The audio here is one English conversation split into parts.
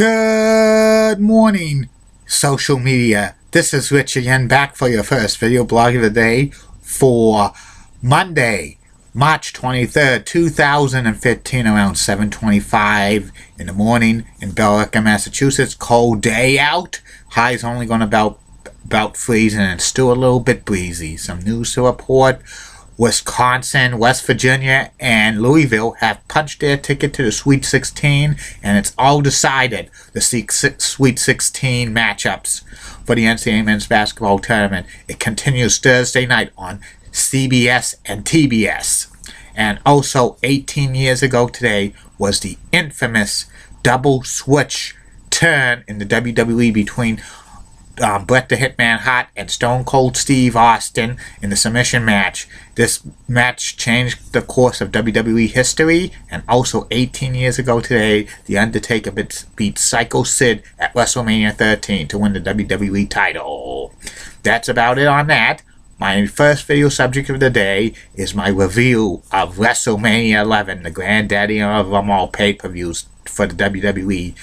Good morning, social media. This is Rich again, back for your first video blog of the day for Monday, March 23rd, 2015, around 7:25 in the morning in Billerica, Massachusetts. Cold day out. High's only going about freezing and still a little bit breezy. Some news to report. Wisconsin, West Virginia, and Louisville have punched their ticket to the Sweet 16, and it's all decided. The Sweet 16 matchups for the NCAA men's basketball tournament. It continues Thursday night on CBS and TBS. And also, 18 years ago today was the infamous double switch turn in the WWE between Bret the Hitman Hart and Stone Cold Steve Austin in the submission match. This match changed the course of WWE history, and also 18 years ago today, The Undertaker beat Psycho Sid at WrestleMania 13 to win the WWE title. That's about it on that. My first video subject of the day is my review of WrestleMania 11, the granddaddy of them all pay-per-views for the WWE.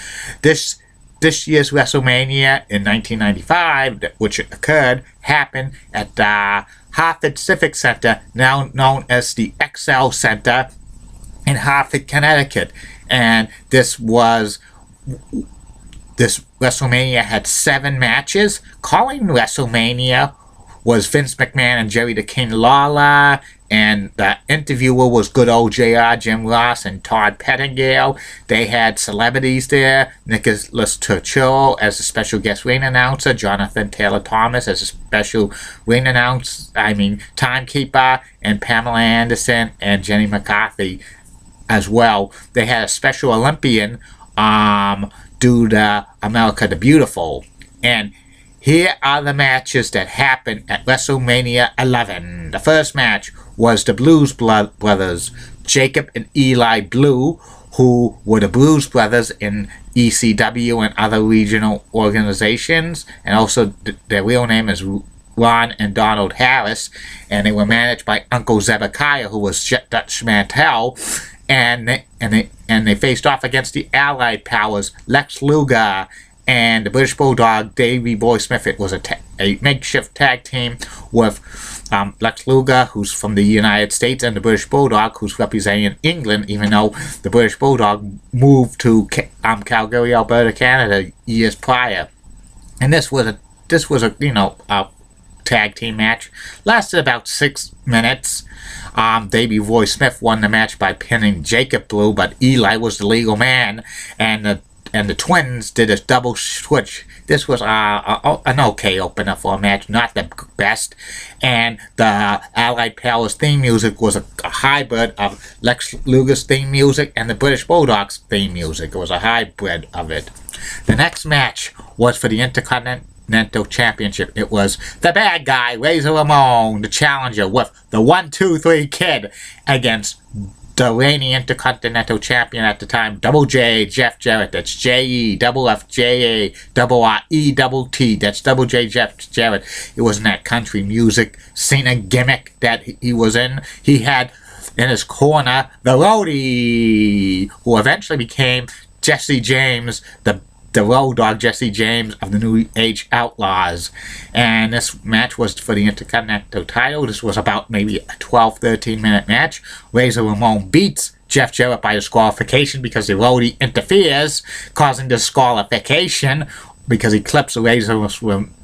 This year's WrestleMania in 1995, which occurred, happened at the Hartford Civic Center, now known as the XL Center in Hartford, Connecticut. And this WrestleMania had 7 matches. Calling WrestleMania was Vince McMahon and Jerry the King Lawler, and the interviewer was good old JR, Jim Ross, and Todd Pettingill. They had celebrities there: Nicholas Churchill as a special guest ring announcer, Jonathan Taylor Thomas as a special timekeeper, and Pamela Anderson and Jenny McCarthy as well. They had a special Olympian do the America the Beautiful. And here are the matches that happened at WrestleMania 11. The first match was the Blues Brothers, Jacob and Eli Blue, who were the Blues Brothers in ECW and other regional organizations, and also their real name is Ron and Donald Harris, and they were managed by Uncle Zebekiah, who was Dutch Mantel, and they faced off against the Allied Powers, Lex Luger and the British Bulldog, Davey Boy Smith. It was a makeshift tag team with Lex Luger, who's from the United States, and the British Bulldog, who's representing England, even though the British Bulldog moved to Calgary, Alberta, Canada years prior. And this was a tag team match. Lasted about 6 minutes. Davey Boy Smith won the match by pinning Jacob Blue, but Eli was the legal man, and the twins did a double switch. This was an okay opener for a match, not the best. And the Allied Powers theme music was a hybrid of Lex Luger's theme music and the British Bulldog's theme music. It was a hybrid of it. The next match was for the Intercontinental Championship. It was the bad guy, Razor Ramon, the challenger, with the 1-2-3 Kid against the reigning Intercontinental Champion at the time, Double J, Jeff Jarrett. That's J-E-F-F-J-A-R-R-E-T-T. That's Double J, Jeff Jarrett. It wasn't that country music Cena gimmick that he was in. He had in his corner the Roadie, who eventually became Jesse James, the Road Dog Jesse James of the New Age Outlaws. And this match was for the Intercontinental title. This was about maybe a 12-13 minute match. Razor Ramon beats Jeff Jarrett by disqualification because the Roadie interferes, causing disqualification because he clips Razor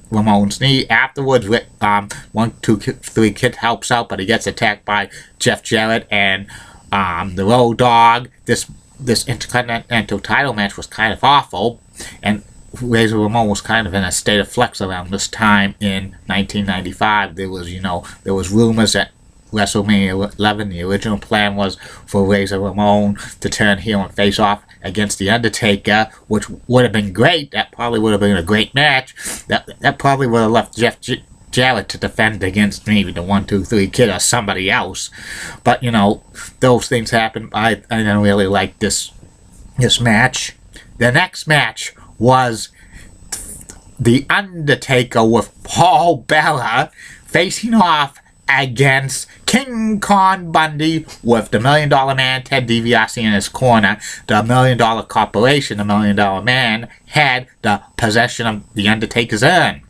Ramon's knee. Afterwards, 1-2-3 Kid helps out, but he gets attacked by Jeff Jarrett and the Road Dog. This Intercontinental title match was kind of awful, and Razor Ramon was kind of in a state of flux around this time in 1995. There was rumors that WrestleMania 11, the original plan was for Razor Ramon to turn heel and face off against The Undertaker, which would have been great. That probably would have been a great match. That probably would have left Jeff Jarrett to defend against maybe the 1-2-3 Kid or somebody else. But those things happen. I didn't really like this match. The next match was The Undertaker with Paul Bearer facing off against King Kong Bundy with the $1 Million Man Ted DiBiase in his corner. The $1 Million Corporation, the $1 Million Man, had the possession of the Undertaker's urn.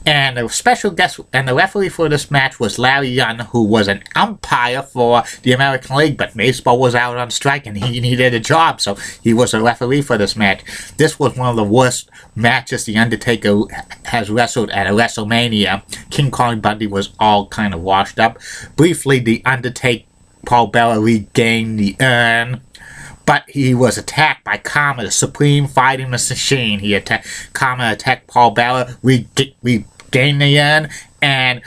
And the special guest and the referee for this match was Larry Young, who was an umpire for the American League, but baseball was out on strike and he needed a job, so he was a referee for this match. This was one of the worst matches the Undertaker has wrestled at a WrestleMania. King Kong Bundy was all kind of washed up. Briefly, the Undertaker, Paul Bearer, regained the urn, but he was attacked by Kama, the Supreme Fighting Machine. Kama attacked Paul Bearer, regained the urn, and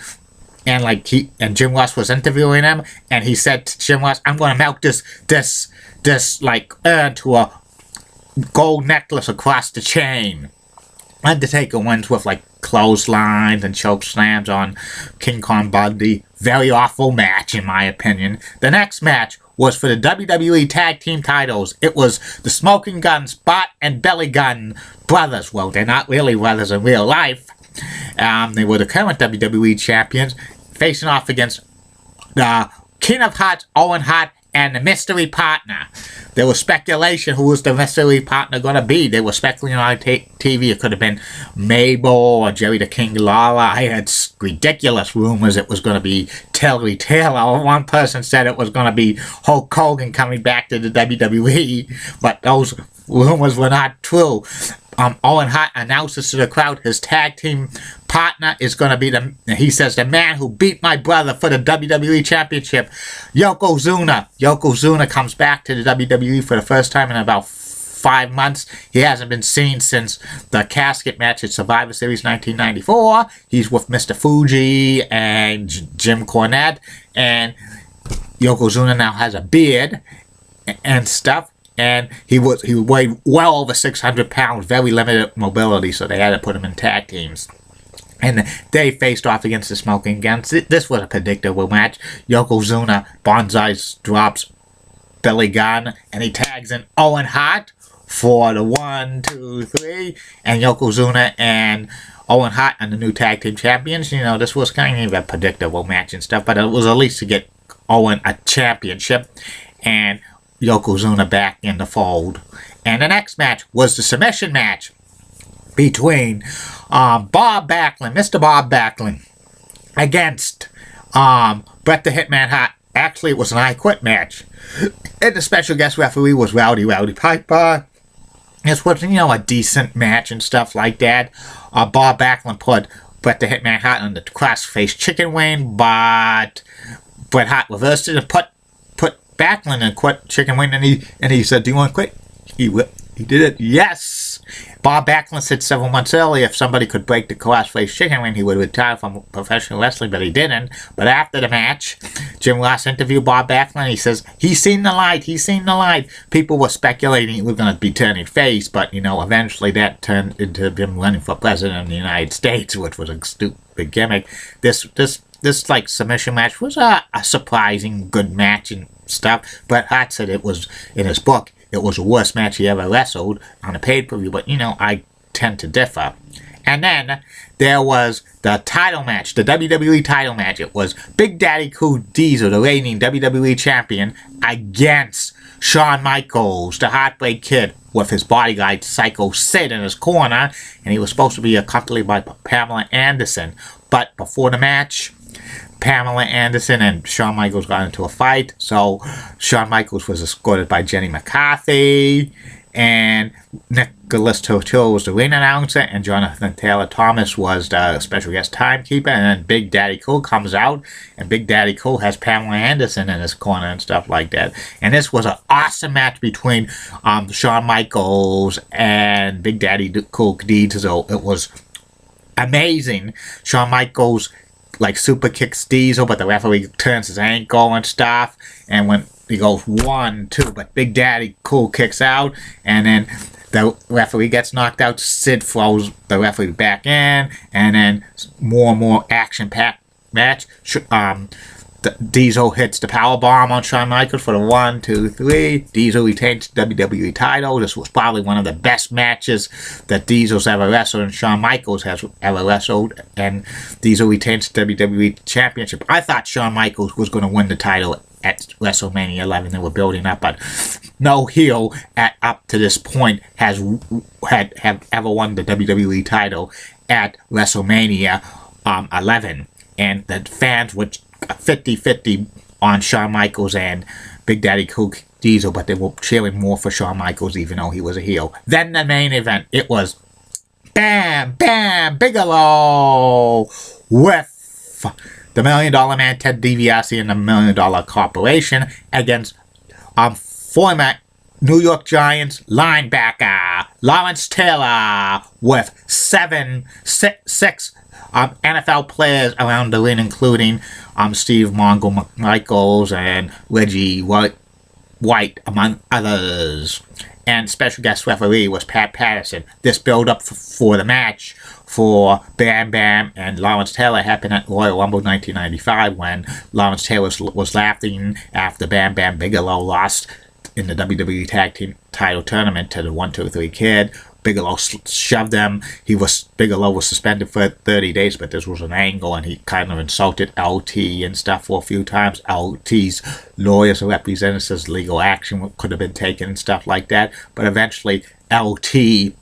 Jim Ross was interviewing him, and he said to Jim Ross, "I'm going to melt this urn to a gold necklace across the chain." Undertaker wins with clotheslines and choke slams on King Kong Bundy. Very awful match, in my opinion. The next match was for the WWE Tag Team titles. It was the Smoking Guns, Bart and Belly Gun brothers. Well, they're not really brothers in real life. They were the current WWE champions, facing off against the King of Hearts, Owen Hart, and the mystery partner. There was speculation who was the mystery partner going to be. They were speculating on TV. It could have been Mabel or Jerry the King Lawler. I had ridiculous rumors it was going to be Terry Taylor. One person said it was going to be Hulk Hogan coming back to the WWE, but those rumors were not true. Owen Hart announces to the crowd his tag team partner is going to be the man who beat my brother for the WWE Championship, Yokozuna. Yokozuna comes back to the WWE for the first time in about 5 months. He hasn't been seen since the casket match at Survivor Series 1994. He's with Mr. Fuji and Jim Cornette, and Yokozuna now has a beard and stuff. And he weighed well over 600 pounds, very limited mobility, so they had to put him in tag teams. And they faced off against the Smoking Guns. This was a predictable match. Yokozuna bonsai drops Billy Gunn, and he tags in Owen Hart for the 1, 2, 3. And Yokozuna and Owen Hart are the new tag team champions. You know, this was kind of a predictable match and stuff, but it was at least to get Owen a championship. And Yokozuna back in the fold. And the next match was the submission match between Bob Backlund, Mr. Bob Backlund, against Bret the Hitman Hart. Actually, it was an I Quit match. And the special guest referee was Rowdy Piper. This was, a decent match and stuff like that. Bob Backlund put Bret the Hitman Hart on the cross-face chicken wing, but Bret Hart reversed it and put Backlund and quit chicken wing, and he said, "Do you want to quit?" He did it. Yes. Bob Backlund said several months earlier if somebody could break the cross-face chicken wing, he would retire from professional wrestling, but he didn't. But after the match, Jim Ross interviewed Bob Backlund. He says he's seen the light. He's seen the light. People were speculating he was going to be turning face, but eventually that turned into him running for president of the United States, which was a stupid gimmick. This submission match was a surprising good match and stuff. Bret Hart said it was, in his book, it was the worst match he ever wrestled on a pay-per-view, but I tend to differ. And then there was the title match, the WWE title match. It was Big Daddy Cool Diesel, the reigning WWE champion, against Shawn Michaels, the Heartbreak Kid, with his bodyguard Psycho Sid in his corner, and he was supposed to be accompanied by Pamela Anderson. But before the match, Pamela Anderson and Shawn Michaels got into a fight, so Shawn Michaels was escorted by Jenny McCarthy, and Nicholas Tortillo was the ring announcer, and Jonathan Taylor Thomas was the special guest timekeeper, and then Big Daddy Cool comes out, and Big Daddy Cool has Pamela Anderson in his corner and stuff like that. And this was an awesome match between Shawn Michaels and Big Daddy Cool Diesel. It was amazing. Shawn Michaels super kicks Diesel, but the referee turns his ankle and stuff, and when he goes 1, 2, but Big Daddy Cool kicks out, and then the referee gets knocked out. Sid throws the referee back in, and then more and more action-packed match. Diesel hits the power bomb on Shawn Michaels for the 1, 2, 3. Diesel retains the WWE title. This was probably one of the best matches that Diesel's ever wrestled and Shawn Michaels has ever wrestled. And Diesel retains the WWE Championship. I thought Shawn Michaels was going to win the title at WrestleMania 11. They were building up, but no heel up to this point have ever won the WWE title at WrestleMania 11. And the fans were 50-50 on Shawn Michaels and Big Daddy Cool Diesel, but they were cheering more for Shawn Michaels even though he was a heel. Then the main event, it was Bam Bam Bigelow with the $1 Million Man Ted DiBiase and the $1 Million Corporation against former New York Giants linebacker Lawrence Taylor with six NFL players around the ring, including Steve Mongo Michaels and Reggie White, among others. And special guest referee was Pat Patterson. This build-up for the match for Bam Bam and Lawrence Taylor happened at Royal Rumble 1995 when Lawrence Taylor was laughing after Bam Bam Bigelow lost in the WWE Tag Team title tournament to the 1, 2, 3 Kid. Bigelow shoved him. Bigelow was suspended for 30 days, but this was an angle, and he kind of insulted LT and stuff for a few times. LT's lawyers represented says legal action could have been taken and stuff like that, but eventually LT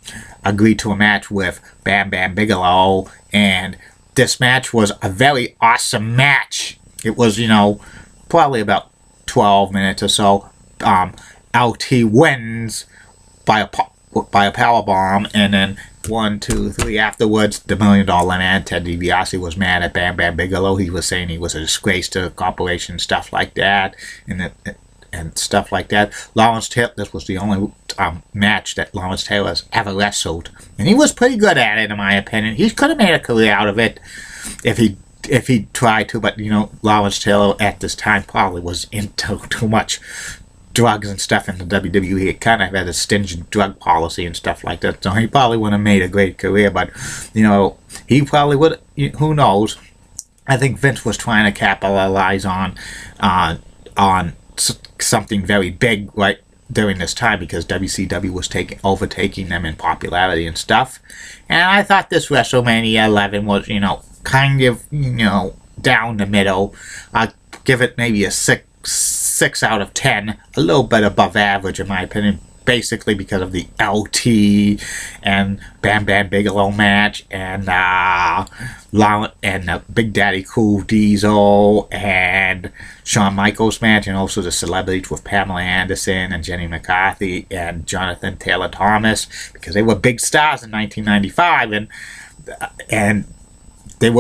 agreed to a match with Bam Bam Bigelow, and this match was a very awesome match. It was, probably about 12 minutes or so. LT wins by a power bomb, and then 1, 2, 3 afterwards, the $1 Million Man Ted DiBiase was mad at Bam Bam Bigelow. He was saying he was a disgrace to the corporation, stuff like that, and stuff like that. Lawrence Taylor, this was the only match that Lawrence Taylor's ever wrestled, and he was pretty good at it, in my opinion. He could have made a career out of it if he tried to, but Lawrence Taylor at this time probably was into too much drugs and stuff in the WWE. It kind of had a stingent drug policy and stuff like that, so he probably wouldn't have made a great career, but he probably would. Who knows? I think Vince was trying to capitalize on something very big right during this time, because WCW was overtaking them in popularity and stuff. And I thought this WrestleMania 11 was kind of down the middle. I'd give it maybe a 6 out of 10, a little bit above average in my opinion, basically because of the LT and Bam Bam Bigelow match, and Big Daddy Cool Diesel and Shawn Michaels match, and also the celebrities with Pamela Anderson and Jenny McCarthy and Jonathan Taylor Thomas, because they were big stars in 1995, and it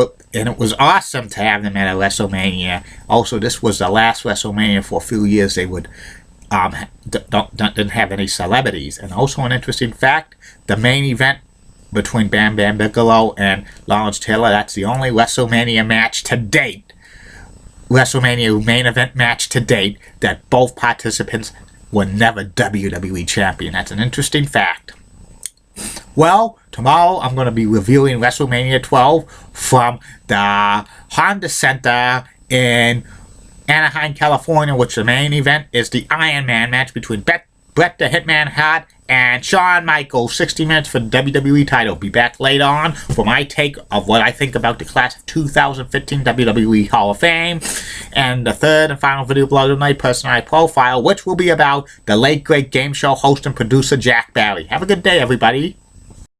was awesome to have them at a WrestleMania. Also, this was the last WrestleMania for a few years they would didn't have any celebrities. And also an interesting fact, the main event between Bam Bam Bigelow and Lawrence Taylor, that's the only WrestleMania match to date, WrestleMania main event match to date, that both participants were never WWE champion. That's an interesting fact. Well, tomorrow I'm going to be reviewing WrestleMania 12 from the Honda Center in Anaheim, California, which the main event is the Iron Man match between Bret the Hitman Hart and Shawn Michaels, 60 minutes for the WWE title. Be back later on for my take of what I think about the class of 2015 WWE Hall of Fame, and the third and final video blog of my personality profile, which will be about the late great game show host and producer Jack Barry. Have a good day, everybody.